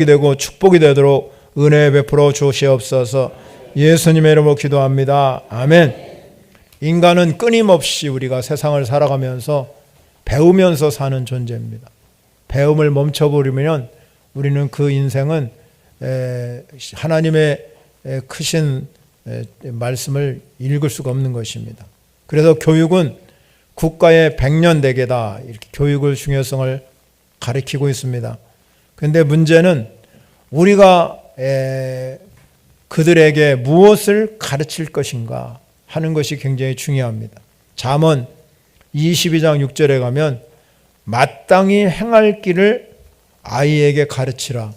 되고 축복이 되도록 은혜 베풀어 주시옵소서. 예수님의 이름으로 기도합니다. 아멘. 인간은 끊임없이 우리가 세상을 살아가면서 배우면서 사는 존재입니다. 배움을 멈춰버리면 우리는 그 인생은 하나님의 크신 말씀을 읽을 수가 없는 것입니다. 그래서 교육은 국가의 백년대계다, 이렇게 교육의 중요성을 가리키고 있습니다. 그런데 문제는 우리가 그들에게 무엇을 가르칠 것인가 하는 것이 굉장히 중요합니다. 잠언 22장 6절에 가면 마땅히 행할 길을 아이에게 가르치라.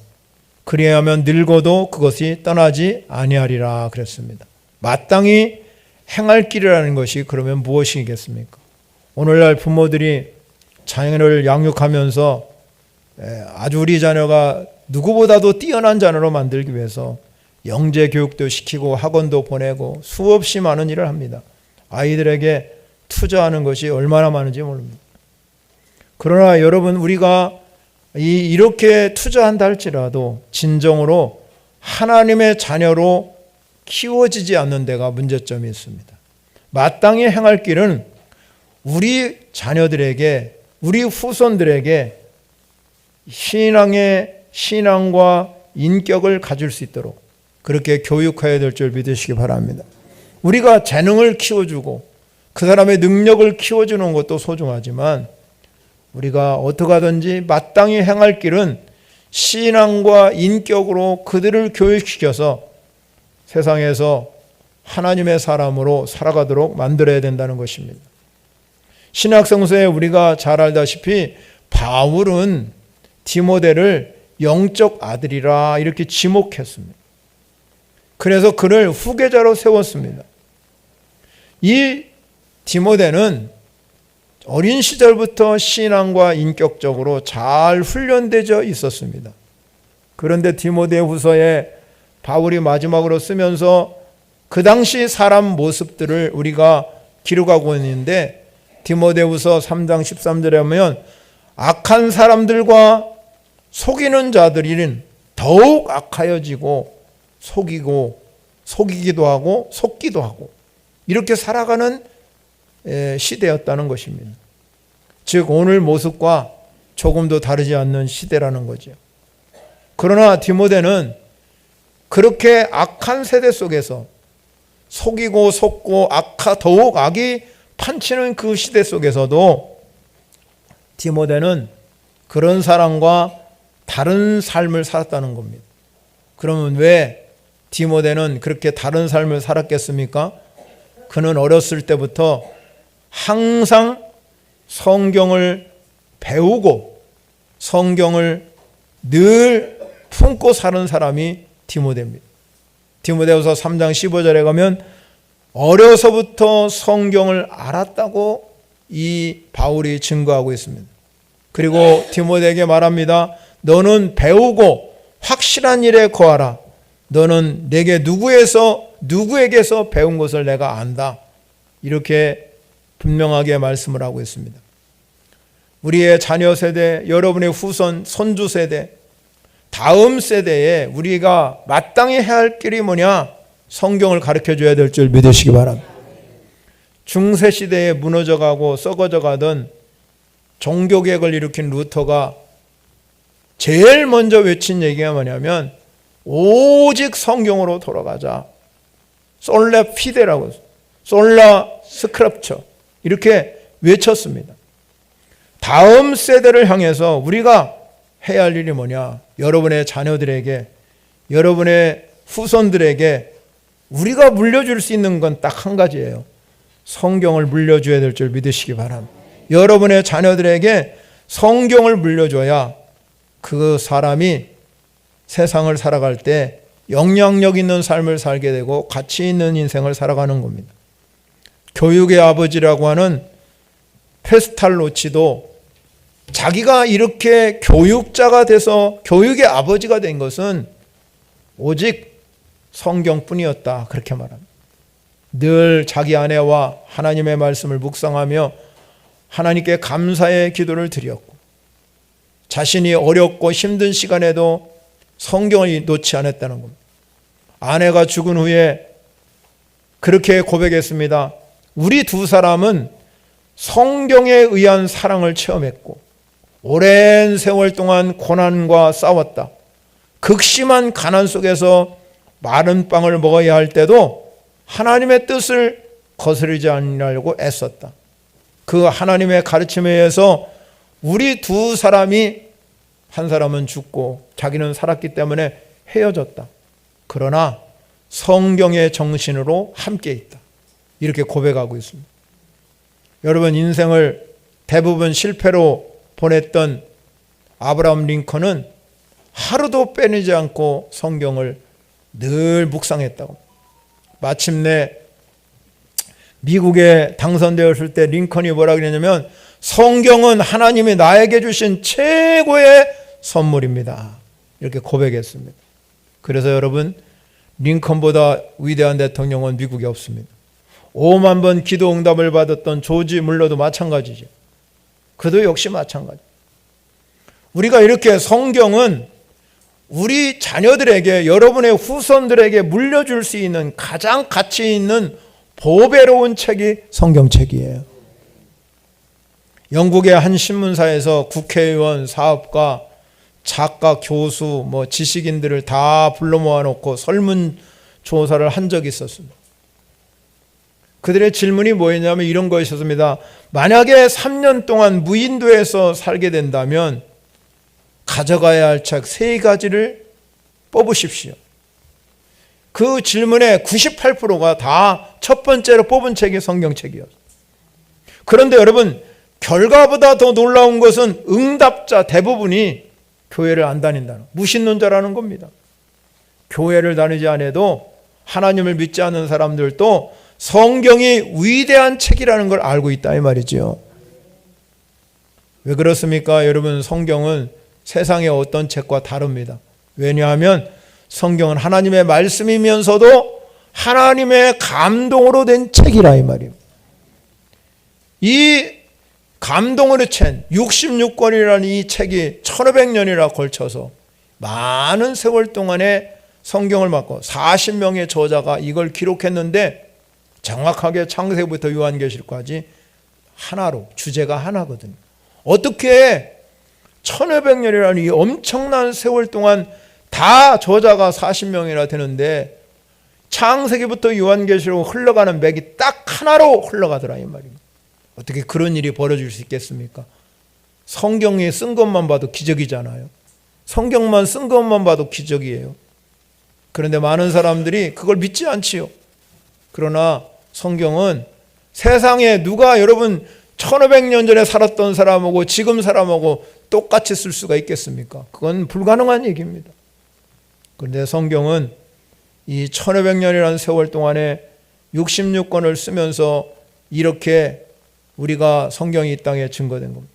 그리하면 늙어도 그것이 떠나지 아니하리라 그랬습니다. 마땅히 행할 길이라는 것이 그러면 무엇이겠습니까? 오늘날 부모들이 자녀를 양육하면서 아주 우리 자녀가 누구보다도 뛰어난 자녀로 만들기 위해서 영재 교육도 시키고 학원도 보내고 수없이 많은 일을 합니다. 아이들에게 투자하는 것이 얼마나 많은지 모릅니다. 그러나 여러분, 우리가 이렇게 투자한다 할지라도 진정으로 하나님의 자녀로 키워지지 않는 데가 문제점이 있습니다. 마땅히 행할 길은 우리 자녀들에게, 우리 후손들에게 신앙과 인격을 가질 수 있도록 그렇게 교육해야 될 줄 믿으시기 바랍니다. 우리가 재능을 키워주고 그 사람의 능력을 키워주는 것도 소중하지만 우리가 어떻게 하든지 마땅히 행할 길은 신앙과 인격으로 그들을 교육시켜서 세상에서 하나님의 사람으로 살아가도록 만들어야 된다는 것입니다. 신약성서에 우리가 잘 알다시피 바울은 디모데를 영적 아들이라 이렇게 지목했습니다. 그래서 그를 후계자로 세웠습니다. 이 디모데는 어린 시절부터 신앙과 인격적으로 잘 훈련되어 있었습니다. 그런데 디모데 후서에 바울이 마지막으로 쓰면서 그 당시 사람 모습들을 우리가 기록하고 있는데, 디모데 후서 3장 13절에 보면 악한 사람들과 속이는 자들이 더욱 악하여지고 속이기도 하고 속기도 하고 이렇게 살아가는 시대였다는 것입니다. 즉 오늘 모습과 조금도 다르지 않는 시대라는 거죠. 그러나 디모데는 그렇게 악한 세대 속에서 속이고 속고 더욱 악이 판치는 그 시대 속에서도 디모데는 그런 사람과 다른 삶을 살았다는 겁니다. 그러면 왜 디모데는 그렇게 다른 삶을 살았겠습니까? 그는 어렸을 때부터 항상 성경을 배우고 성경을 늘 품고 사는 사람이 디모데입니다. 디모데후서 3장 15절에 가면 어려서부터 성경을 알았다고 이 바울이 증거하고 있습니다. 그리고 디모데에게 말합니다. 너는 배우고 확실한 일에 거하라. 너는 내게 누구에게서 배운 것을 내가 안다. 이렇게 분명하게 말씀을 하고 있습니다. 우리의 자녀 세대, 여러분의 후손, 손주 세대, 다음 세대에 우리가 마땅히 해야 할 길이 뭐냐? 성경을 가르쳐줘야 될 줄 믿으시기 바랍니다. 중세 시대에 무너져가고 썩어져가던 종교개혁을 일으킨 루터가 제일 먼저 외친 얘기가 뭐냐면 오직 성경으로 돌아가자. 솔라 피데라고, 솔라 스크립처 이렇게 외쳤습니다. 다음 세대를 향해서 우리가 해야 할 일이 뭐냐? 여러분의 자녀들에게, 여러분의 후손들에게 우리가 물려줄 수 있는 건 딱 한 가지예요. 성경을 물려줘야 될 줄 믿으시기 바랍니다. 여러분의 자녀들에게 성경을 물려줘야 그 사람이 세상을 살아갈 때 영향력 있는 삶을 살게 되고 가치 있는 인생을 살아가는 겁니다. 교육의 아버지라고 하는 페스탈로치도 자기가 이렇게 교육자가 돼서 교육의 아버지가 된 것은 오직 성경뿐이었다, 그렇게 말합니다. 늘 자기 아내와 하나님의 말씀을 묵상하며 하나님께 감사의 기도를 드렸고 자신이 어렵고 힘든 시간에도 성경을 놓지 않았다는 겁니다. 아내가 죽은 후에 그렇게 고백했습니다. 우리 두 사람은 성경에 의한 사랑을 체험했고 오랜 세월 동안 고난과 싸웠다. 극심한 가난 속에서 마른 빵을 먹어야 할 때도 하나님의 뜻을 거스르지 않으려고 애썼다. 그 하나님의 가르침에 의해서 우리 두 사람이, 한 사람은 죽고 자기는 살았기 때문에 헤어졌다. 그러나 성경의 정신으로 함께 있다. 이렇게 고백하고 있습니다. 여러분, 인생을 대부분 실패로 보냈던 아브라함 링컨은 하루도 빼내지 않고 성경을 늘 묵상했다고. 마침내 미국에 당선되었을 때 링컨이 뭐라 그랬냐면, 성경은 하나님이 나에게 주신 최고의 선물입니다. 이렇게 고백했습니다. 그래서 여러분, 링컨보다 위대한 대통령은 미국에 없습니다. 5만 번 기도 응답을 받았던 조지 물러도 마찬가지죠. 그도 역시 마찬가지. 우리가 이렇게 성경은 우리 자녀들에게, 여러분의 후손들에게 물려줄 수 있는 가장 가치 있는 보배로운 책이 성경책이에요. 영국의 한 신문사에서 국회의원, 사업가, 작가, 교수, 지식인들을 다 불러 모아놓고 설문조사를 한 적이 있었습니다. 그들의 질문이 뭐였냐면 이런 거였습니다. 만약에 3년 동안 무인도에서 살게 된다면 가져가야 할 책 3가지를 뽑으십시오. 그 질문의 98%가 다 첫 번째로 뽑은 책이 성경책이었어요. 그런데 여러분, 결과보다 더 놀라운 것은 응답자 대부분이 교회를 안 다닌다는, 무신론자라는 겁니다. 교회를 다니지 않아도 하나님을 믿지 않는 사람들도 성경이 위대한 책이라는 걸 알고 있다 이 말이죠. 왜 그렇습니까? 여러분, 성경은 세상의 어떤 책과 다릅니다. 왜냐하면 성경은 하나님의 말씀이면서도 하나님의 감동으로 된 책이라 이 말이에요. 이 감동으로 챈 66권이라는 이 책이 1500년이나 걸쳐서 많은 세월 동안에 성경을 맡고 40명의 저자가 이걸 기록했는데, 정확하게 창세기부터 요한계시록까지 하나로, 주제가 하나거든요. 어떻게 1500년이라는 이 엄청난 세월 동안 다 저자가 40명이나 되는데 창세기부터 요한계시록 흘러가는 맥이 딱 하나로 흘러가더라 이 말입니다. 어떻게 그런 일이 벌어질 수 있겠습니까? 성경에 쓴 것만 봐도 기적이잖아요. 성경만 쓴 것만 봐도 기적이에요. 그런데 많은 사람들이 그걸 믿지 않지요. 그러나 성경은 세상에 누가 여러분 1500년 전에 살았던 사람하고 지금 사람하고 똑같이 쓸 수가 있겠습니까? 그건 불가능한 얘기입니다. 그런데 성경은 이 1500년이라는 세월 동안에 66권을 쓰면서 이렇게 우리가 성경이 이 땅에 증거된 겁니다.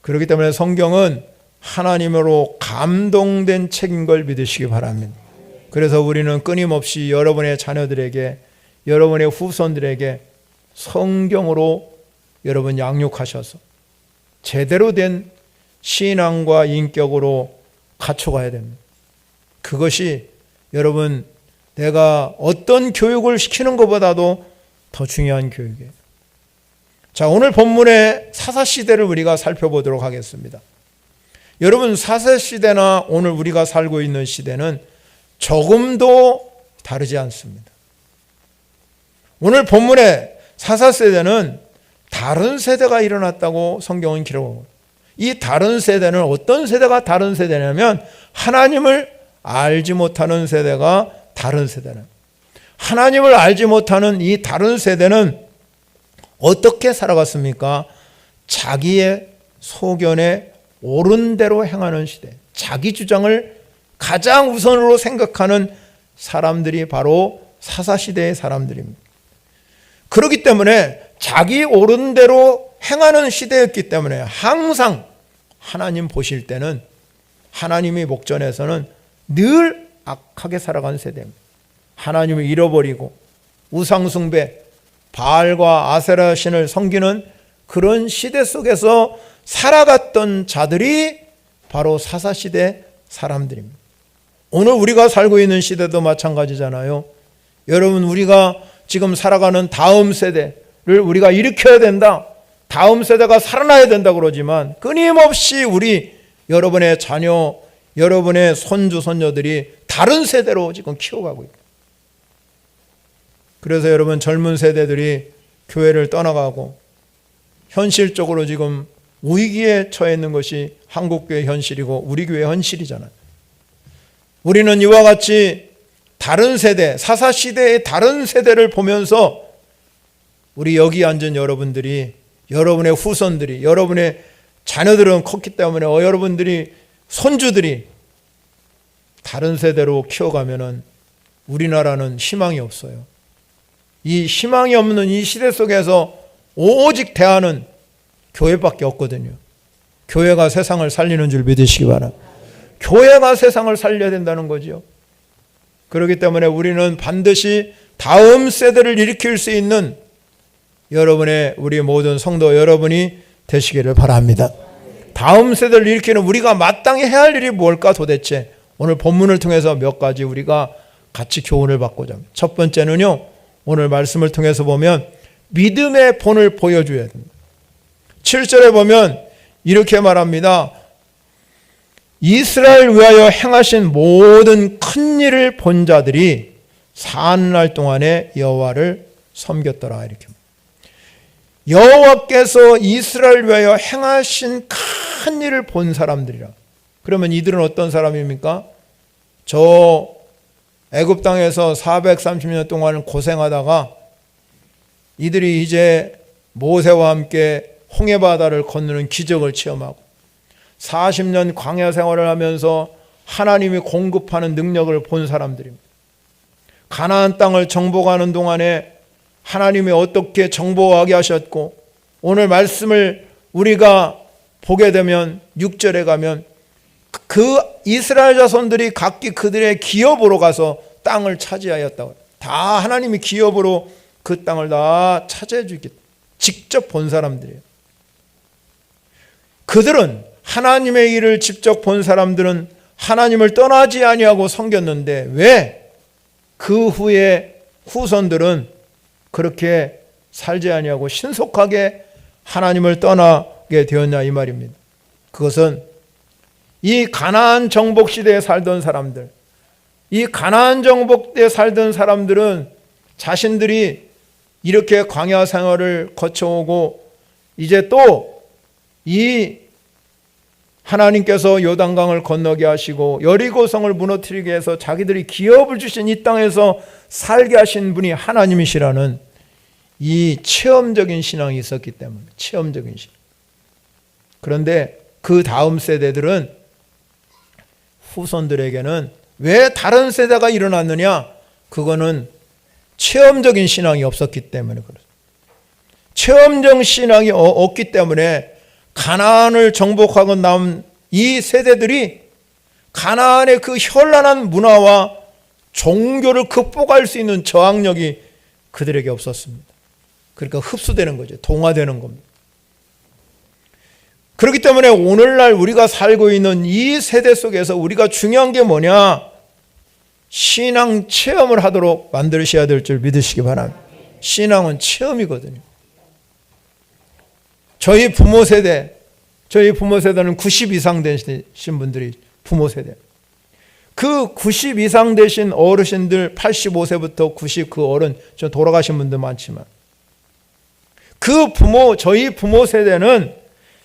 그렇기 때문에 성경은 하나님으로 감동된 책인 걸 믿으시기 바랍니다. 그래서 우리는 끊임없이 여러분의 자녀들에게, 여러분의 후손들에게 성경으로 여러분 양육하셔서 제대로 된 신앙과 인격으로 갖춰가야 됩니다. 그것이 여러분, 내가 어떤 교육을 시키는 것보다도 더 중요한 교육이에요. 자, 오늘 본문의 사사시대를 우리가 살펴보도록 하겠습니다. 여러분, 사사시대나 오늘 우리가 살고 있는 시대는 조금도 다르지 않습니다. 오늘 본문의 사사세대는 다른 세대가 일어났다고 성경은 기록합니다. 이 다른 세대는 어떤 세대가 다른 세대냐면 하나님을 알지 못하는 세대가 다른 세대는, 하나님을 알지 못하는 이 다른 세대는 어떻게 살아갔습니까? 자기의 소견에 옳은 대로 행하는 시대, 자기 주장을 가장 우선으로 생각하는 사람들이 바로 사사시대의 사람들입니다. 그렇기 때문에 자기 옳은 대로 행하는 시대였기 때문에 항상 하나님 보실 때는, 하나님의 목전에서는 늘 악하게 살아간 세대입니다. 하나님을 잃어버리고 우상숭배, 바알과 아세라 신을 섬기는 그런 시대 속에서 살아갔던 자들이 바로 사사시대 사람들입니다. 오늘 우리가 살고 있는 시대도 마찬가지잖아요. 여러분, 우리가 지금 살아가는 다음 세대를 우리가 일으켜야 된다, 다음 세대가 살아나야 된다 그러지만 끊임없이 우리 여러분의 자녀, 여러분의 손주, 손녀들이 다른 세대로 지금 키워가고 있다. 그래서 여러분, 젊은 세대들이 교회를 떠나가고 현실적으로 지금 위기에 처해 있는 것이 한국교회 현실이고 우리 교회 현실이잖아요. 우리는 이와 같이 다른 세대, 사사시대의 다른 세대를 보면서 우리 여기 앉은 여러분들이, 여러분의 후손들이, 여러분의 자녀들은 컸기 때문에 여러분들이, 손주들이 다른 세대로 키워가면은 우리나라는 희망이 없어요. 이 희망이 없는 이 시대 속에서 오직 대안은 교회밖에 없거든요. 교회가 세상을 살리는 줄 믿으시기 바랍니다. 교회가 세상을 살려야 된다는 거죠. 그렇기 때문에 우리는 반드시 다음 세대를 일으킬 수 있는 여러분의, 우리 모든 성도 여러분이 되시기를 바랍니다. 다음 세대를 일으키는 우리가 마땅히 해야 할 일이 뭘까 도대체? 오늘 본문을 통해서 몇 가지 우리가 같이 교훈을 받고자 합니다. 첫 번째는요, 오늘 말씀을 통해서 보면 믿음의 본을 보여줘야 됩니다. 7절에 보면 이렇게 말합니다. 이스라엘 위하여 행하신 모든 큰 일을 본 자들이 사한날 동안에 여호와를 섬겼더라. 이렇게 여호와께서 이스라엘 위하여 행하신 큰 일을 본 사람들이라. 그러면 이들은 어떤 사람입니까? 저 애굽 땅에서 430년 동안 고생하다가 이들이 이제 모세와 함께 홍해바다를 건너는 기적을 체험하고 40년 광야 생활을 하면서 하나님이 공급하는 능력을 본 사람들입니다. 가나안 땅을 정복하는 동안에 하나님이 어떻게 정복하게 하셨고, 오늘 말씀을 우리가 보게 되면 6절에 가면 그 이스라엘 자손들이 각기 그들의 기업으로 가서 땅을 차지하였다고. 다 하나님이 기업으로 그 땅을 다 차지해 주기, 직접 본 사람들이에요. 그들은, 하나님의 일을 직접 본 사람들은 하나님을 떠나지 아니하고 섬겼는데 왜 그 후에 후손들은 그렇게 살지 아니하고 신속하게 하나님을 떠나게 되었냐, 이 말입니다. 그것은 이 가나안 정복 시대에 살던 사람들, 이 가나안 정복 때 살던 사람들은 자신들이 이렇게 광야 생활을 거쳐오고 이제 또 이 하나님께서 요단강을 건너게 하시고 여리고성을 무너뜨리게 해서 자기들이 기업을 주신 이 땅에서 살게 하신 분이 하나님이시라는 이 체험적인 신앙이 있었기 때문에, 체험적인 신앙. 그런데 그 다음 세대들은, 후손들에게는 왜 다른 세대가 일어났느냐? 그거는 체험적인 신앙이 없었기 때문에 그렇습니다. 체험적 신앙이 없기 때문에 가나안을 정복하고 남은 이 세대들이 가나안의 그 현란한 문화와 종교를 극복할 수 있는 저항력이 그들에게 없었습니다. 그러니까 흡수되는 거죠. 동화되는 겁니다. 그렇기 때문에 오늘날 우리가 살고 있는 이 세대 속에서 우리가 중요한 게 뭐냐? 신앙 체험을 하도록 만드셔야 될 줄 믿으시기 바랍니다. 신앙은 체험이거든요. 저희 부모 세대는 90 이상 되신 분들이 부모 세대. 그 90 이상 되신 어르신들, 85세부터 90 그 어른, 저 돌아가신 분들 많지만 그 저희 부모 세대는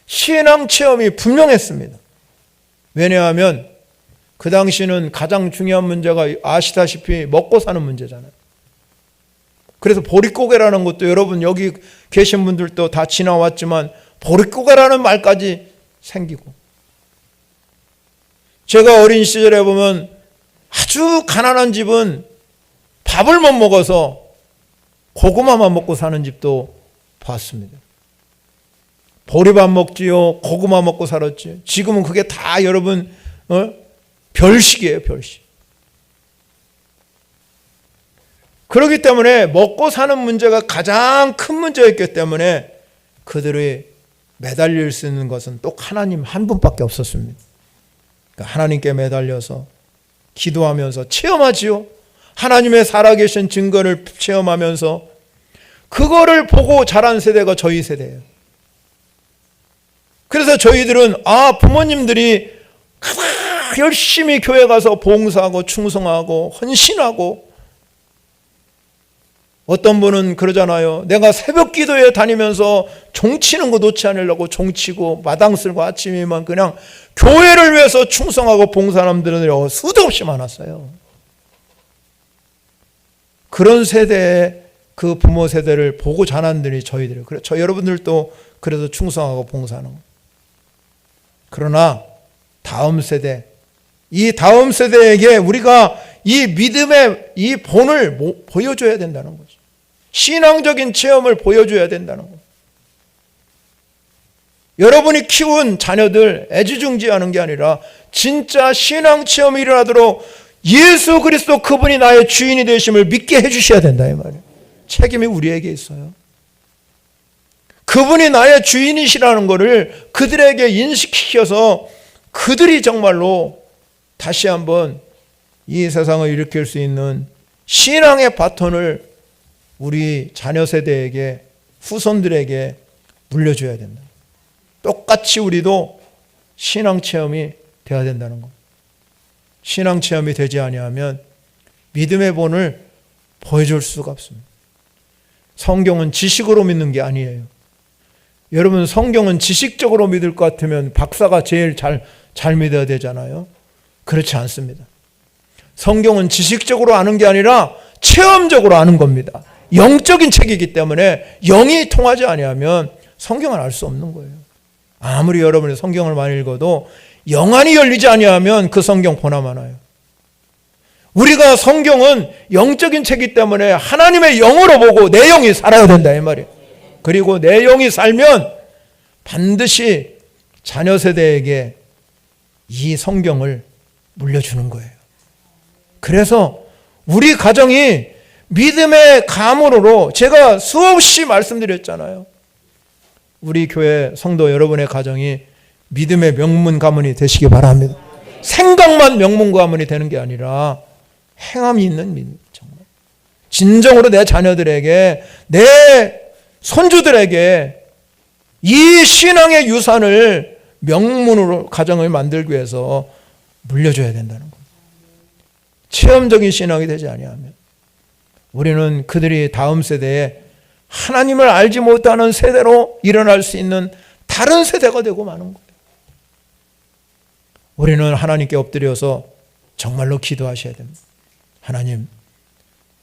신앙 체험이 분명했습니다. 왜냐하면 그 당시는 가장 중요한 문제가 아시다시피 먹고 사는 문제잖아요. 그래서 보릿고개라는 것도 여러분 여기 계신 분들도 다 지나왔지만 보릿고개라는 말까지 생기고, 제가 어린 시절에 보면 아주 가난한 집은 밥을 못 먹어서 고구마만 먹고 사는 집도 봤습니다. 보리밥 먹지요, 고구마 먹고 살았지요. 지금은 그게 다 여러분 별식이에요, 별식. 그렇기 때문에 먹고 사는 문제가 가장 큰 문제였기 때문에 그들이 매달릴 수 있는 것은 또 하나님 한 분밖에 없었습니다. 하나님께 매달려서 기도하면서 체험하지요. 하나님의 살아계신 증거를 체험하면서 그거를 보고 자란 세대가 저희 세대예요. 그래서 저희들은 부모님들이 열심히 교회 가서 봉사하고 충성하고 헌신하고, 어떤 분은 그러잖아요. 내가 새벽 기도에 다니면서 종치는 거 놓지 않으려고 종치고 마당 쓸고 아침이면 그냥 교회를 위해서 충성하고 봉사하는 분들이 수도 없이 많았어요. 그런 세대의 그 부모 세대를 보고 자란 분이 저희들이에요. 여러분들도 그래서 충성하고 봉사하는 거예요. 그러나 다음 세대, 이 다음 세대에게 우리가 이 믿음의 이 본을 보여줘야 된다는 거죠. 신앙적인 체험을 보여줘야 된다는 거예요. 여러분이 키운 자녀들 애지중지하는 게 아니라 진짜 신앙 체험이 일어나도록 예수 그리스도 그분이 나의 주인이 되심을 믿게 해주셔야 된다 이 말이에요. 책임이 우리에게 있어요. 그분이 나의 주인이시라는 것을 그들에게 인식시켜서 그들이 정말로 다시 한번 이 세상을 일으킬 수 있는 신앙의 바톤을 우리 자녀 세대에게, 후손들에게 물려줘야 된다. 똑같이 우리도 신앙 체험이 되어야 된다는 것. 신앙 체험이 되지 아니하면 믿음의 본을 보여줄 수가 없습니다. 성경은 지식으로 믿는 게 아니에요. 여러분, 성경은 지식적으로 믿을 것 같으면 박사가 제일 잘 믿어야 되잖아요. 그렇지 않습니다. 성경은 지식적으로 아는 게 아니라 체험적으로 아는 겁니다. 영적인 책이기 때문에 영이 통하지 아니하면 성경을 알 수 없는 거예요. 아무리 여러분이 성경을 많이 읽어도 영안이 열리지 아니하면 그 성경 보나 마나요. 우리가 성경은 영적인 책이기 때문에 하나님의 영으로 보고 내 영이 살아야 된다 이 말이에요. 그리고 내 영이 살면 반드시 자녀 세대에게 이 성경을 물려주는 거예요. 그래서 우리 가정이 믿음의 가문으로, 제가 수없이 말씀드렸잖아요. 우리 교회 성도 여러분의 가정이 믿음의 명문 가문이 되시기 바랍니다. 생각만 명문 가문이 되는 게 아니라 행함이 있는 믿음, 정말 진정으로 내 자녀들에게, 내 손주들에게 이 신앙의 유산을 명문으로 가정을 만들기 위해서 물려줘야 된다는 겁니다. 체험적인 신앙이 되지 아니하면 우리는 그들이 다음 세대에 하나님을 알지 못하는 세대로 일어날 수 있는 다른 세대가 되고 마는 거예요. 우리는 하나님께 엎드려서 정말로 기도하셔야 됩니다. 하나님,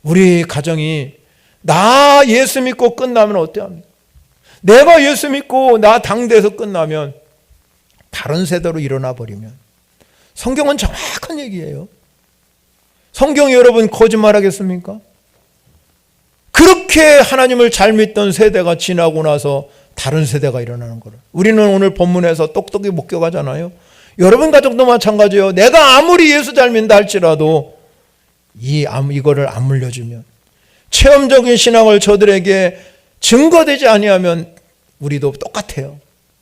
우리 가정이 나 예수 믿고 끝나면 어때합니까? 내가 예수 믿고 나 당대에서 끝나면 다른 세대로 일어나 버리면, 성경은 정확한 얘기예요. 성경이 여러분 거짓말하겠습니까? 그렇게 하나님을 잘 믿던 세대가 지나고 나서 다른 세대가 일어나는 거를 우리는 오늘 본문에서 똑똑히 목격하잖아요. 여러분 가정도 마찬가지예요. 내가 아무리 예수 잘 믿는다 할지라도 이거를 안 물려주면, 체험적인 신앙을 저들에게 증거되지 아니하면 우리도 똑같아요.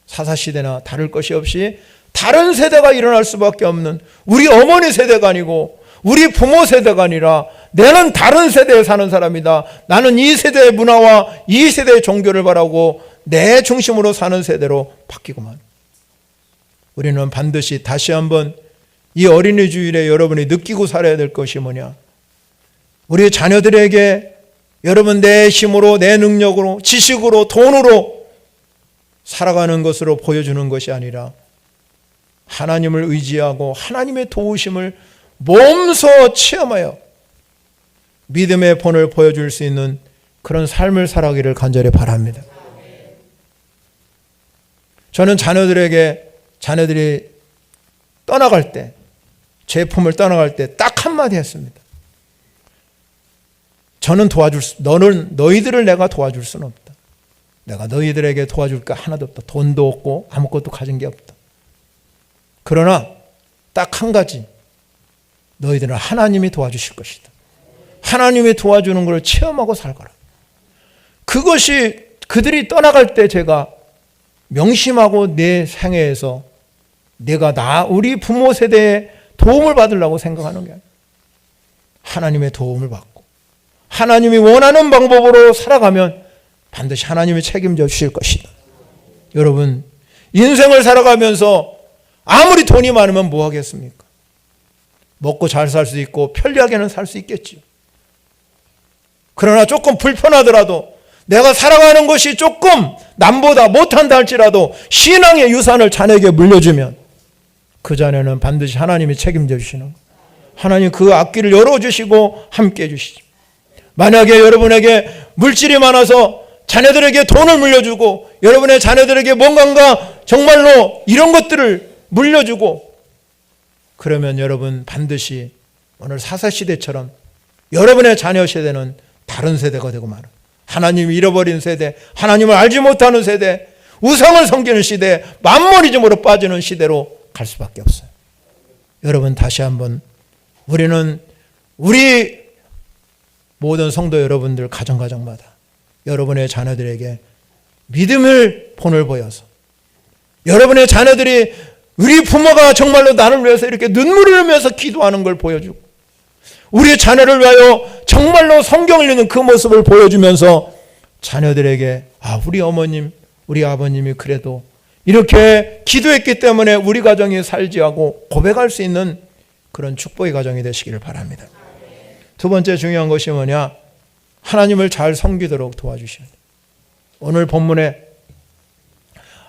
사사시대나 다를 것이 없이 다른 세대가 일어날 수밖에 없는, 우리 어머니 세대가 아니고 우리 부모 세대가 아니라 나는 다른 세대에 사는 사람이다. 나는 이 세대의 문화와 이 세대의 종교를 바라고 내 중심으로 사는 세대로 바뀌고만. 우리는 반드시 다시 한번 이 어린이 주일에 여러분이 느끼고 살아야 될 것이 뭐냐? 우리 자녀들에게 여러분 내 힘으로, 내 능력으로, 지식으로, 돈으로 살아가는 것으로 보여주는 것이 아니라 하나님을 의지하고 하나님의 도우심을 몸소 체험하여 믿음의 본을 보여줄 수 있는 그런 삶을 살아가기를 간절히 바랍니다. 저는 자녀들이 떠나갈 때, 제품을 떠나갈 때 딱 한마디 했습니다. 저는 너희들을 내가 도와줄 수는 없다. 내가 너희들에게 도와줄 게 하나도 없다. 돈도 없고 아무것도 가진 게 없다. 그러나 딱 한 가지, 너희들은 하나님이 도와주실 것이다. 하나님이 도와주는 것을 체험하고 살거라. 그것이 그들이 떠나갈 때 제가 명심하고 내 생애에서 내가 우리 부모 세대에 도움을 받으려고 생각하는 게 아니에요. 하나님의 도움을 받고 하나님이 원하는 방법으로 살아가면 반드시 하나님이 책임져 주실 것이다. 여러분, 인생을 살아가면서 아무리 돈이 많으면 뭐 하겠습니까? 먹고 잘 살 수 있고 편리하게는 살 수 있겠지요. 그러나 조금 불편하더라도 내가 살아가는 것이 조금 남보다 못한다 할지라도 신앙의 유산을 자녀에게 물려주면 그 자녀는 반드시 하나님이 책임져 주시는 거예요. 하나님 그 앞길을 열어주시고 함께 해주시죠. 만약에 여러분에게 물질이 많아서 자녀들에게 돈을 물려주고 여러분의 자녀들에게 뭔가 정말로 이런 것들을 물려주고 그러면 여러분 반드시 오늘 사사시대처럼 여러분의 자녀 세대는 다른 세대가 되고 말아요. 하나님이 잃어버린 세대, 하나님을 알지 못하는 세대, 우상을 섬기는 시대, 만모니즘으로 빠지는 시대로 갈 수밖에 없어요. 여러분 다시 한번 우리 모든 성도 여러분들 가정마다 여러분의 자녀들에게 믿음을 본을 보여서 여러분의 자녀들이 우리 부모가 정말로 나를 위해서 이렇게 눈물을 흘리면서 기도하는 걸 보여주고 우리 자녀를 위하여 정말로 성경을 읽는 그 모습을 보여주면서 자녀들에게 우리 어머님, 우리 아버님이 그래도 이렇게 기도했기 때문에 우리 가정이 살지 하고 고백할 수 있는 그런 축복의 가정이 되시기를 바랍니다. 두 번째 중요한 것이 뭐냐? 하나님을 잘 섬기도록 도와주셔야 돼요. 오늘 본문에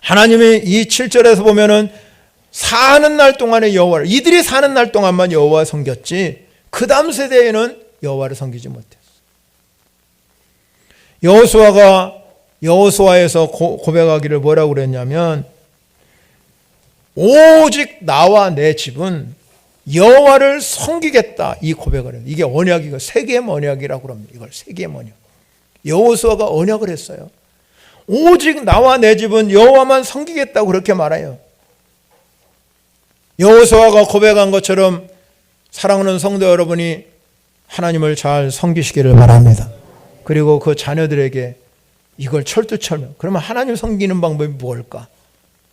하나님이 이 7절에서 보면은 사는 날 동안에 여호와를, 이들이 사는 날 동안만 여호와 섬겼지 그 다음 세대에는 여호와를 섬기지 못했어요. 여호수아에서 고백하기를 뭐라고 그랬냐면 오직 나와 내 집은 여호와를 섬기겠다, 이 고백을 해요. 이게 언약이고 세계의 언약이라고 합니다. 이걸 세계의 언약. 여호수아가 언약을 했어요. 오직 나와 내 집은 여호와만 섬기겠다고 그렇게 말해요. 여호수아가 고백한 것처럼 사랑하는 성도 여러분이 하나님을 잘 섬기시기를 바랍니다. 그리고 그 자녀들에게 이걸 철두철미. 그러면 하나님 섬기는 방법이 뭘까?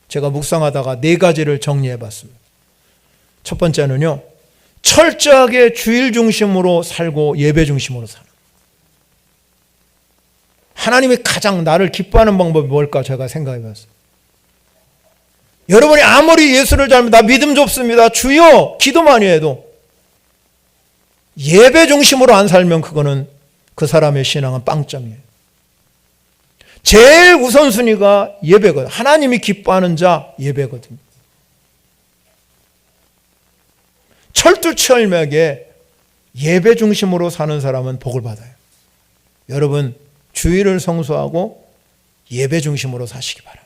제가 묵상하다가 4가지를 정리해 봤습니다. 첫 번째는요, 철저하게 주일 중심으로 살고 예배 중심으로 사는. 하나님이 가장 나를 기뻐하는 방법이 뭘까 제가 생각해 봤어요. 여러분이 아무리 예수를 잘 나 믿음 좁습니다, 주여 기도 많이 해도 예배 중심으로 안 살면 그거는 그 사람의 신앙은 빵점이에요. 제일 우선순위가 예배거든요. 하나님이 기뻐하는 자 예배거든요. 철두철미하게 예배 중심으로 사는 사람은 복을 받아요. 여러분 주일을 성수하고 예배 중심으로 사시기 바랍니다.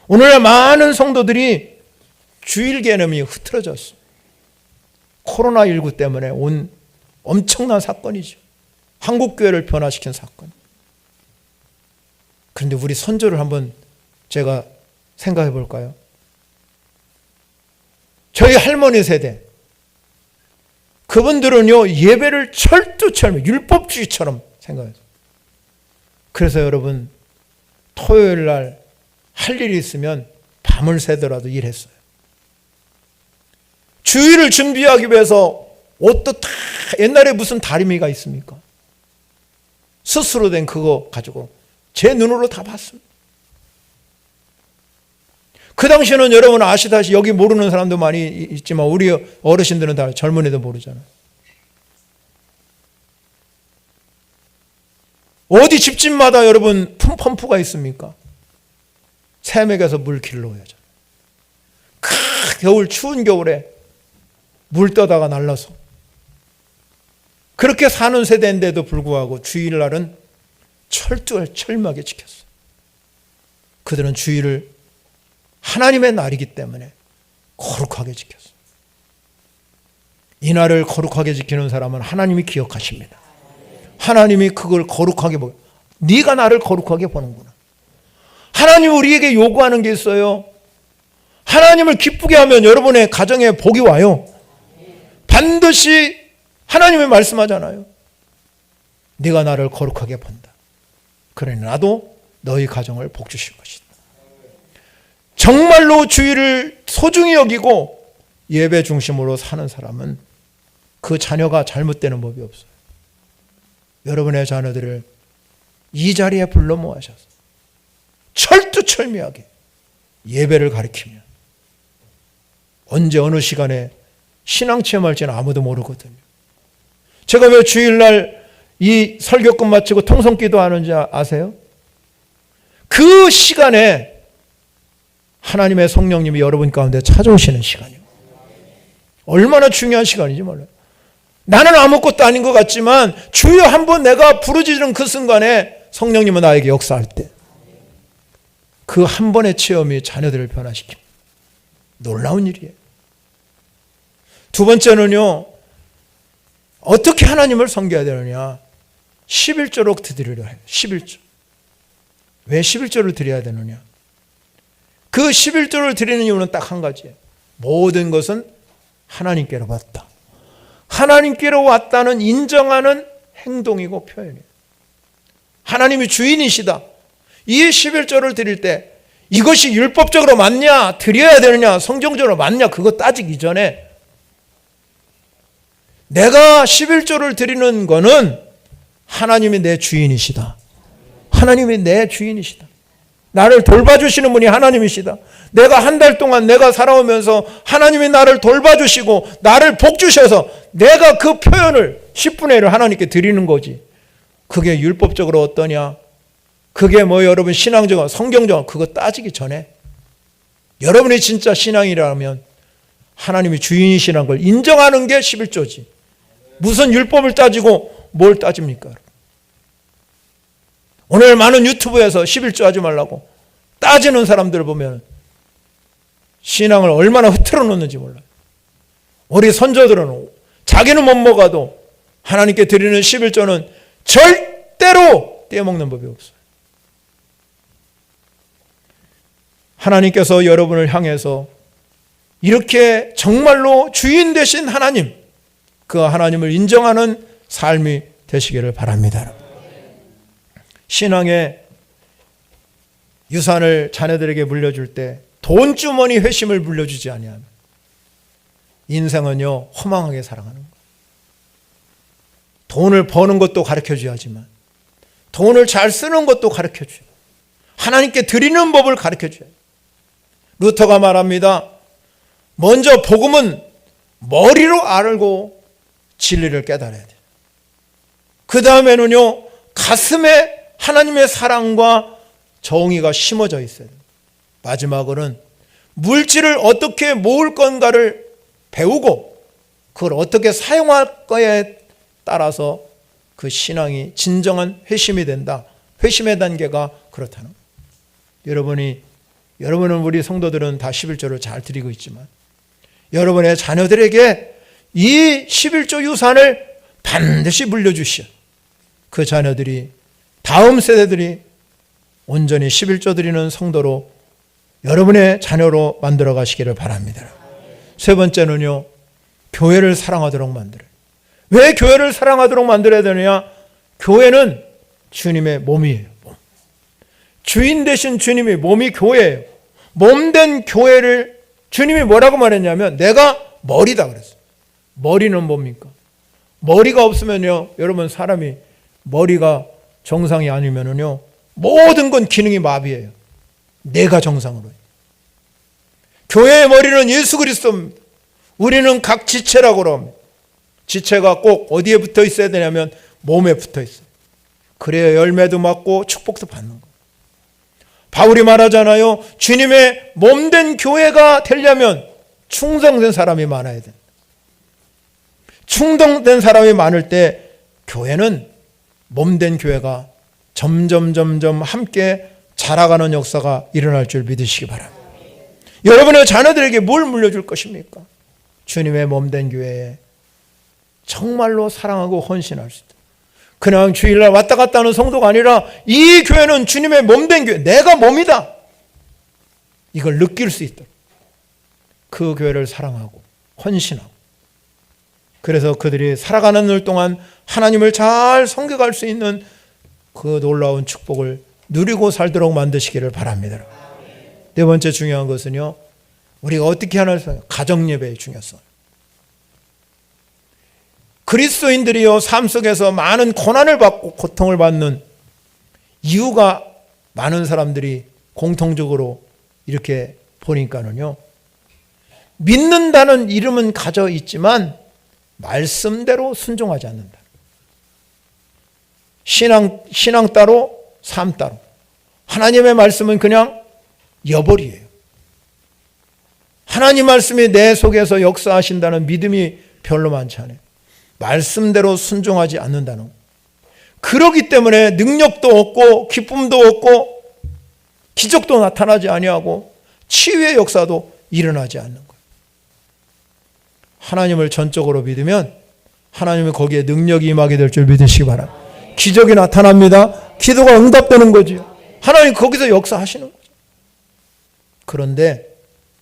오늘날 많은 성도들이 주일 개념이 흐트러졌어요. 코로나19 때문에 온 엄청난 사건이죠. 한국교회를 변화시킨 사건. 그런데 우리 선조를 한번 제가 생각해 볼까요? 저희 할머니 세대, 그분들은요 예배를 철두철미 율법주의처럼 생각해요. 그래서 여러분 토요일 날 할 일이 있으면 밤을 새더라도 일했어요. 주일을 준비하기 위해서 옷도 다 옛날에 무슨 다리미가 있습니까? 스스로 된 그거 가지고 제 눈으로 다 봤습니다. 그 당시에는 여러분 아시다시피 여기 모르는 사람도 많이 있지만 우리 어르신들은 다 젊은이도 모르잖아요. 어디 집집마다 여러분 펌프가 있습니까? 새맥에서 물 길러야죠. 겨울 추운 겨울에 물 떠다가 날라서 그렇게 사는 세대인데도 불구하고 주일날은 철저하게 지켰어요. 그들은 주일을 하나님의 날이기 때문에 거룩하게 지켰어요. 이 날을 거룩하게 지키는 사람은 하나님이 기억하십니다. 하나님이 그걸 거룩하게 보고, 네가 나를 거룩하게 보는구나. 하나님이 우리에게 요구하는 게 있어요. 하나님을 기쁘게 하면 여러분의 가정에 복이 와요. 반드시 하나님이 말씀하잖아요. 네가 나를 거룩하게 본다. 그러니 나도 너희 가정을 복 주실 것이다. 정말로 주일을 소중히 여기고 예배 중심으로 사는 사람은 그 자녀가 잘못되는 법이 없어요. 여러분의 자녀들을 이 자리에 불러 모아셔서 철두철미하게 예배를 가르치면 언제 어느 시간에 신앙체험할지는 아무도 모르거든요. 제가 왜 주일날 이 설교 끝마치고 통성기도 하는지 아세요? 그 시간에 하나님의 성령님이 여러분 가운데 찾아오시는 시간이에요. 얼마나 중요한 시간인지 몰라요. 나는 아무것도 아닌 것 같지만 주여 한번 내가 부르짖는 그 순간에 성령님은 나에게 역사할 때 그 한 번의 체험이 자녀들을 변화시킵니다. 놀라운 일이에요. 두 번째는요, 어떻게 하나님을 섬겨야 되느냐? 11조로 드리려 해요. 11조. 왜 11조를 드려야 되느냐? 그 11조를 드리는 이유는 딱 한 가지예요. 모든 것은 하나님께로 왔다. 하나님께로 왔다는 인정하는 행동이고 표현이에요. 하나님이 주인이시다. 이 11조를 드릴 때 이것이 율법적으로 맞냐, 드려야 되느냐, 성경적으로 맞냐, 그거 따지기 전에 내가 11조를 드리는 거는 하나님이 내 주인이시다. 하나님이 내 주인이시다. 나를 돌봐주시는 분이 하나님이시다. 내가 한 달 동안 내가 살아오면서 하나님이 나를 돌봐주시고 나를 복주셔서 내가 그 표현을 10분의 1을 하나님께 드리는 거지. 그게 율법적으로 어떠냐? 그게 뭐 여러분 신앙적으로 성경적으로 그거 따지기 전에 여러분이 진짜 신앙이라면 하나님이 주인이시라는 걸 인정하는 게 11조지. 무슨 율법을 따지고 뭘 따집니까? 오늘 많은 유튜브에서 11조 하지 말라고 따지는 사람들을 보면 신앙을 얼마나 흐트러 놓는지 몰라요. 우리 선조들은 자기는 못 먹어도 하나님께 드리는 11조는 절대로 떼먹는 법이 없어요. 하나님께서 여러분을 향해서 이렇게 정말로 주인 되신 하나님, 그 하나님을 인정하는 삶이 되시기를 바랍니다. 신앙의 유산을 자녀들에게 물려줄 때 돈주머니 회심을 물려주지 아니하면 인생은요 허망하게 살아가는 거예요. 돈을 버는 것도 가르쳐줘야지만 돈을 잘 쓰는 것도 가르쳐줘요. 하나님께 드리는 법을 가르쳐줘요. 루터가 말합니다. 먼저 복음은 머리로 알고 진리를 깨달아야 돼요. 그 다음에는요 가슴에 하나님의 사랑과 정의가 심어져 있어요. 마지막으로는 물질을 어떻게 모을 건가를 배우고 그걸 어떻게 사용할 거에 따라서 그 신앙이 진정한 회심이 된다. 회심의 단계가 그렇다는 거예요. 여러분은 우리 성도들은 다 11조를 잘 드리고 있지만 여러분의 자녀들에게 이 11조 유산을 반드시 물려주시오. 그 자녀들이 다음 세대들이 온전히 11조 드리는 성도로 여러분의 자녀로 만들어 가시기를 바랍니다. 세 번째는요, 교회를 사랑하도록 만들어요. 왜 교회를 사랑하도록 만들어야 되느냐? 교회는 주님의 몸이에요. 주인 되신 주님의 몸이 교회예요. 몸된 교회를 주님이 뭐라고 말했냐면 내가 머리다 그랬어요. 머리는 뭡니까? 머리가 없으면요, 여러분 사람이 머리가 정상이 아니면은요 모든 건 기능이 마비해요. 내가 정상으로. 교회의 머리는 예수 그리스도입니다. 우리는 각 지체라고 그럽니다. 지체가 꼭 어디에 붙어 있어야 되냐면 몸에 붙어 있어요. 그래야 열매도 맞고 축복도 받는 거예요. 바울이 말하잖아요. 주님의 몸된 교회가 되려면 충성된 사람이 많아야 돼. 충성된 사람이 많을 때 교회는 몸된 교회가 점점 함께 자라가는 역사가 일어날 줄 믿으시기 바랍니다. 여러분의 자녀들에게 뭘 물려줄 것입니까? 주님의 몸된 교회에 정말로 사랑하고 헌신할 수 있다. 그냥 주일날 왔다 갔다 하는 성도가 아니라 이 교회는 주님의 몸된 교회, 내가 몸이다. 이걸 느낄 수 있도록 그 교회를 사랑하고 헌신하고, 그래서 그들이 살아가는 날 동안 하나님을 잘 섬겨갈 수 있는 그 놀라운 축복을 누리고 살도록 만드시기를 바랍니다. 네 번째 중요한 것은요, 우리가 어떻게 하는 가정예배의 중요성. 그리스도인들이요, 삶 속에서 많은 고난을 받고 고통을 받는 이유가 많은 사람들이 공통적으로 이렇게 보니까는요, 믿는다는 이름은 가져 있지만 말씀대로 순종하지 않는다. 신앙 따로 삶 따로. 하나님의 말씀은 그냥 여벌이에요. 하나님 말씀이 내 속에서 역사하신다는 믿음이 별로 많지 않아요. 말씀대로 순종하지 않는다는 거. 그러기 때문에 능력도 없고 기쁨도 없고 기적도 나타나지 아니하고 치유의 역사도 일어나지 않는 거예요. 하나님을 전적으로 믿으면 하나님은 거기에 능력이 임하게 될 줄 믿으시기 바랍니다. 기적이 나타납니다. 기도가 응답되는 거지요. 하나님 거기서 역사하시는 거죠. 그런데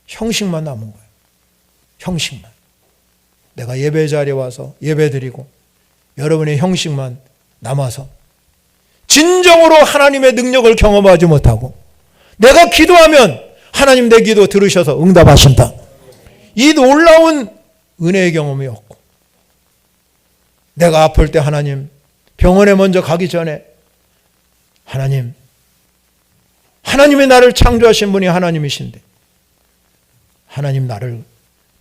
형식만 남은 거예요. 형식만. 내가 예배 자리에 와서 예배 드리고 여러분의 형식만 남아서 진정으로 하나님의 능력을 경험하지 못하고 내가 기도하면 하나님 내 기도 들으셔서 응답하신다. 이 놀라운 은혜의 경험이 없고 내가 아플 때 하나님 병원에 먼저 가기 전에 하나님이 나를 창조하신 분이 하나님이신데 하나님 나를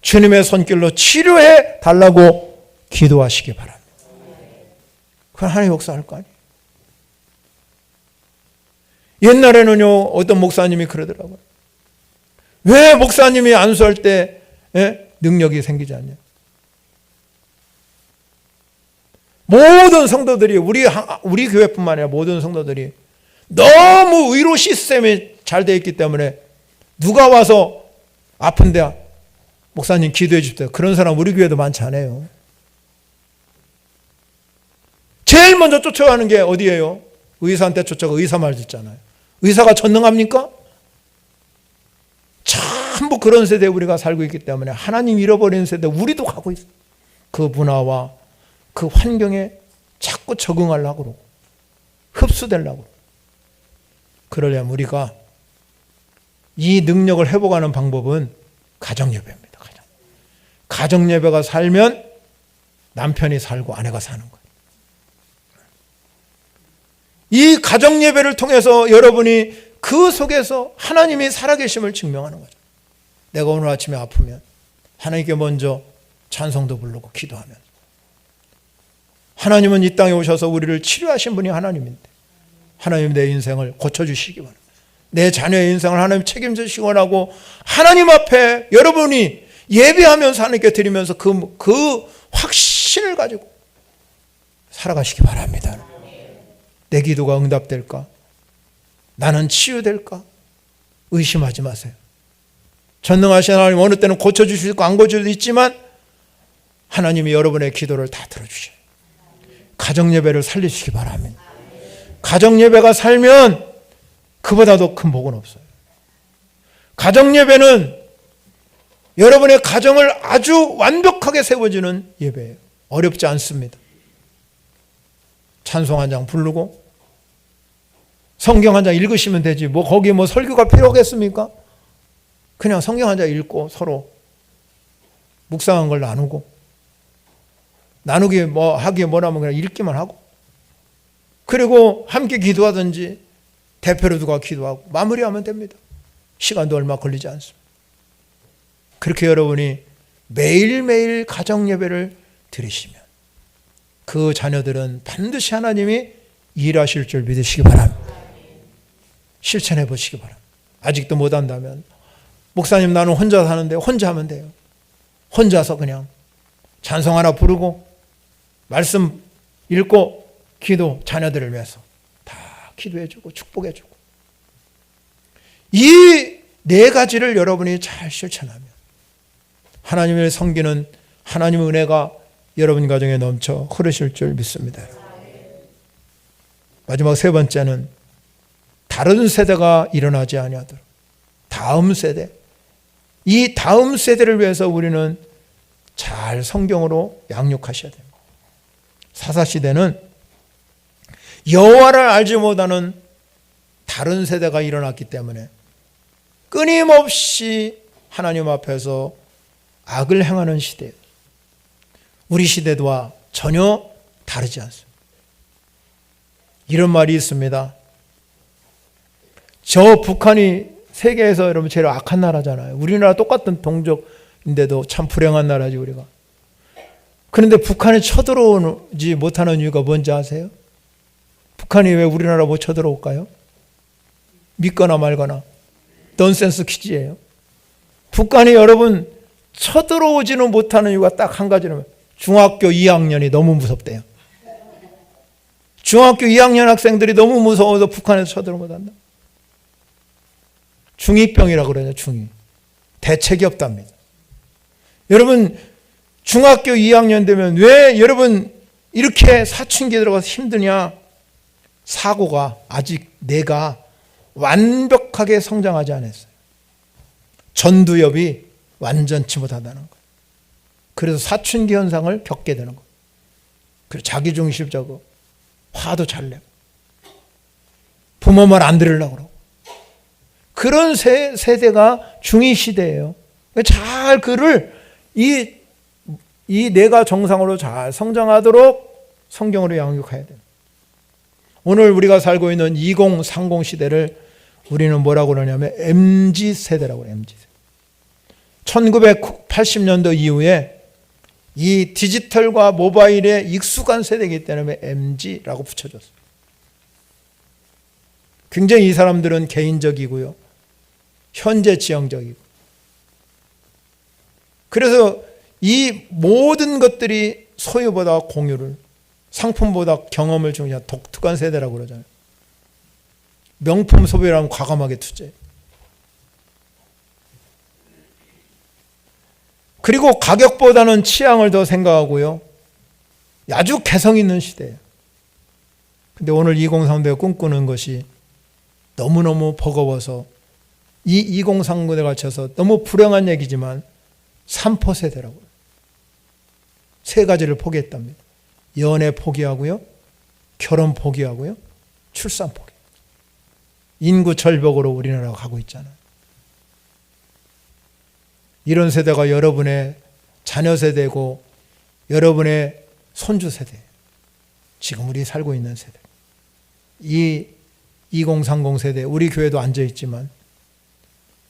주님의 손길로 치료해 달라고 기도하시기 바랍니다. 그건 하나님 역사할 거 아니에요. 옛날에는요, 어떤 목사님이 그러더라고요. 왜 목사님이 안수할 때 능력이 생기지 않냐? 모든 성도들이 우리 교회뿐만 아니라 모든 성도들이 너무 의료 시스템이 잘 되어 있기 때문에 누가 와서 아픈데 목사님 기도해 주십시오. 그런 사람 우리 교회도 많지 않아요. 제일 먼저 쫓아가는 게 어디예요? 의사한테 쫓아가 의사 말 듣잖아요. 의사가 전능합니까? 전부 그런 세대에 우리가 살고 있기 때문에 하나님 잃어버린 세대 우리도 가고 있어요. 그 문화와 그 환경에 자꾸 적응하려고 그러고 흡수되려고 그러고. 그러려면 우리가 이 능력을 회복하는 방법은 가정예배입니다. 가정예배가 살면 남편이 살고 아내가 사는 거예요. 이 가정예배를 통해서 여러분이 그 속에서 하나님이 살아계심을 증명하는 거죠. 내가 오늘 아침에 아프면 하나님께 먼저 찬송도 부르고 기도하면 하나님은 이 땅에 오셔서 우리를 치료하신 분이 하나님인데 하나님 내 인생을 고쳐주시기 바랍니다. 내 자녀의 인생을 하나님 책임져 주시기 원하고 하나님 앞에 여러분이 예배하면서 하나님께 드리면서 그 확신을 가지고 살아가시기 바랍니다. 내 기도가 응답될까? 나는 치유될까? 의심하지 마세요. 전능하신 하나님 어느 때는 고쳐주실 수 있고 안 고쳐줄 수 있지만 하나님이 여러분의 기도를 다 들어주셔요. 가정예배를 살리시기 바랍니다. 가정예배가 살면 그보다 더 큰 복은 없어요. 가정예배는 여러분의 가정을 아주 완벽하게 세워주는 예배예요. 어렵지 않습니다. 찬송 한 장 부르고 성경 한 장 읽으시면 되지. 거기에 설교가 필요하겠습니까? 그냥 성경 한 장 읽고 서로 묵상한 걸 나누고 나누기 하기에 뭐라면 그냥 읽기만 하고 그리고 함께 기도하든지 대표로 누가 기도하고 마무리하면 됩니다. 시간도 얼마 걸리지 않습니다. 그렇게 여러분이 매일매일 가정예배를 드리시면 그 자녀들은 반드시 하나님이 일하실 줄 믿으시기 바랍니다. 실천해 보시기 바랍니다. 아직도 못한다면 목사님 나는 혼자 사는데 혼자 하면 돼요. 혼자서 그냥 찬송 하나 부르고 말씀 읽고 기도 자녀들을 위해서 다 기도해주고 축복해주고 이 네 가지를 여러분이 잘 실천하면 하나님을 섬기는 하나님의 은혜가 여러분 가정에 넘쳐 흐르실 줄 믿습니다. 마지막 세 번째는 다른 세대가 일어나지 아니하도록 다음 세대 이 다음 세대를 위해서 우리는 잘 성경으로 양육하셔야 됩니다. 사사시대는 여호와를 알지 못하는 다른 세대가 일어났기 때문에 끊임없이 하나님 앞에서 악을 행하는 시대예요. 우리 시대와 전혀 다르지 않습니다. 이런 말이 있습니다. 저 북한이 세계에서 여러분 제일 악한 나라잖아요. 우리나라 똑같은 동족인데도 참 불행한 나라지 우리가. 그런데 북한에 쳐들어오지 못하는 이유가 뭔지 아세요? 북한이 왜 우리나라 못 쳐들어올까요? 믿거나 말거나 넌센스 퀴즈예요. 북한이 여러분 쳐들어오지는 못하는 이유가 딱 한 가지는 중학교 2학년이 너무 무섭대요. 중학교 2학년 학생들이 너무 무서워서 북한에서 쳐들어 못한다. 중2병이라고 그러죠. 중2. 대책이 없답니다. 여러분 중학교 2학년 되면 왜 여러분 이렇게 사춘기에 들어가서 힘드냐? 사고가 아직 내가 완벽하게 성장하지 않았어요. 전두엽이 완전치 못하다는 거예요. 그래서 사춘기 현상을 겪게 되는 거예요. 그리고 자기중심적으로 화도 잘 내고 부모 말 안 들으려고 그러고 그런 세대가 중2 시대예요. 잘 그를 이 내가 정상으로 잘 성장하도록 성경으로 양육해야 돼요. 오늘 우리가 살고 있는 2030 시대를 우리는 뭐라고 그러냐면 MZ세대라고 해요. MZ세대. 1980년도 이후에 이 디지털과 모바일에 익숙한 세대이기 때문에 MZ라고 붙여줬어요. 굉장히 이 사람들은 개인적이고요. 현재 지향적이고. 그래서 이 모든 것들이 소유보다 공유를, 상품보다 경험을 중요한 독특한 세대라고 그러잖아요. 명품 소비라면 과감하게 투자해요. 그리고 가격보다는 취향을 더 생각하고요. 아주 개성 있는 시대예요. 근데 오늘 2030대가 꿈꾸는 것이 너무너무 버거워서 이 2030대에 갇혀서 너무 불행한 얘기지만 3포 세대라고요. 세 가지를 포기했답니다. 연애 포기하고요. 결혼 포기하고요. 출산 포기. 인구 절벽으로 우리나라가 가고 있잖아요. 이런 세대가 여러분의 자녀 세대고 여러분의 손주 세대. 지금 우리 살고 있는 세대. 이 2030 세대, 우리 교회도 앉아있지만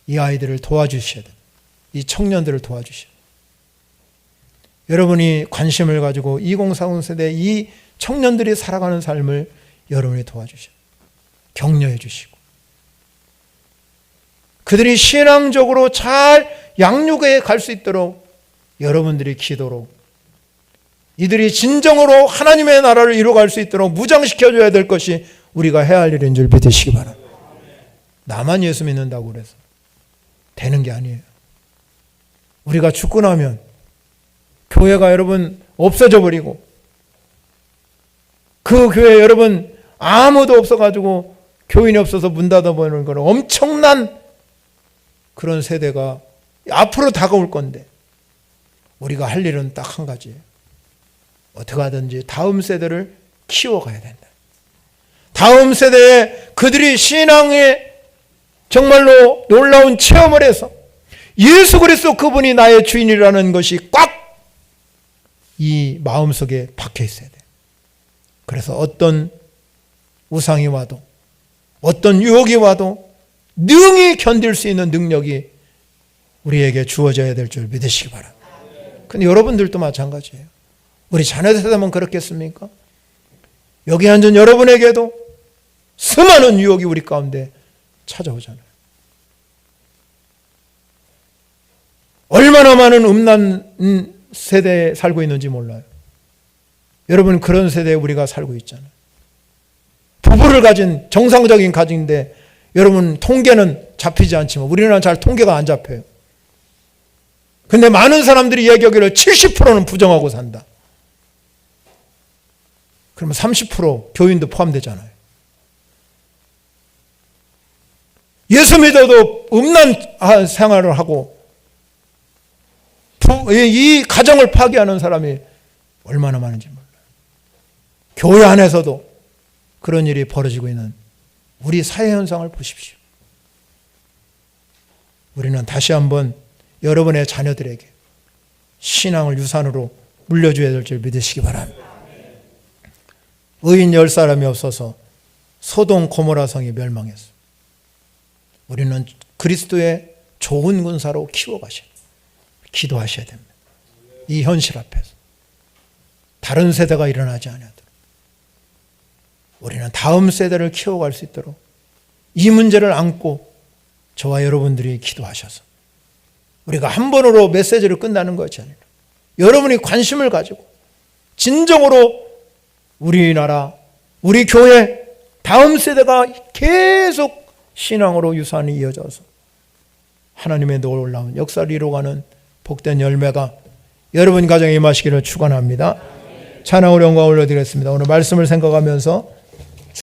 이 아이들을 도와주셔야 돼요. 이 청년들을 도와주셔야 돼요. 여러분이 관심을 가지고 2030 세대 이 청년들이 살아가는 삶을 여러분이 도와주셔야 돼요. 격려해 주시고 그들이 신앙적으로 잘 양육에 갈 수 있도록 여러분들이 기도로 이들이 진정으로 하나님의 나라를 이루어갈 수 있도록 무장시켜줘야 될 것이 우리가 해야 할 일인 줄 믿으시기 바랍니다. 나만 예수 믿는다고 그래서 되는 게 아니에요. 우리가 죽고 나면 교회가 여러분 없어져 버리고 그 교회 여러분 아무도 없어가지고 교인이 없어서 문 닫아버리는 건 엄청난 그런 세대가 앞으로 다가올 건데 우리가 할 일은 딱 한 가지예요. 어떻게 하든지 다음 세대를 키워가야 된다. 다음 세대에 그들이 신앙에 정말로 놀라운 체험을 해서 예수 그리스도 그분이 나의 주인이라는 것이 꽉 이 마음속에 박혀 있어야 돼요. 그래서 어떤 우상이 와도 어떤 유혹이 와도 능히 견딜 수 있는 능력이 우리에게 주어져야 될 줄 믿으시기 바랍니다. 근데 여러분들도 마찬가지예요. 우리 자녀 세대만 그렇겠습니까? 여기 앉은 여러분에게도 수많은 유혹이 우리 가운데 찾아오잖아요. 얼마나 많은 음란 세대에 살고 있는지 몰라요. 여러분 그런 세대에 우리가 살고 있잖아요. 부부를 가진 정상적인 가정인데 여러분 통계는 잡히지 않지만 우리나라는 잘 통계가 안 잡혀요. 근데 많은 사람들이 이야기하기를 70%는 부정하고 산다. 그러면 30% 교인도 포함되잖아요. 예수 믿어도 음란 생활을 하고 이 가정을 파괴하는 사람이 얼마나 많은지 몰라요. 교회 안에서도 그런 일이 벌어지고 있는 우리 사회 현상을 보십시오. 우리는 다시 한번 여러분의 자녀들에게 신앙을 유산으로 물려줘야 될 줄 믿으시기 바랍니다. 의인 10사람이 없어서 소돔 고모라 성이 멸망했어요. 우리는 그리스도의 좋은 군사로 키워가셔야 돼요. 기도하셔야 됩니다. 이 현실 앞에서 다른 세대가 일어나지 않아도 우리는 다음 세대를 키워갈 수 있도록 이 문제를 안고 저와 여러분들이 기도하셔서 우리가 한 번으로 메시지를 끝나는 것이 아니라 여러분이 관심을 가지고 진정으로 우리나라, 우리 교회, 다음 세대가 계속 신앙으로 유산이 이어져서 하나님의 놀라운 역사를 이루어가는 복된 열매가 여러분 가정에 임하시기를 축원합니다. 찬양으로 영광을 올려드리겠습니다. 오늘 말씀을 생각하면서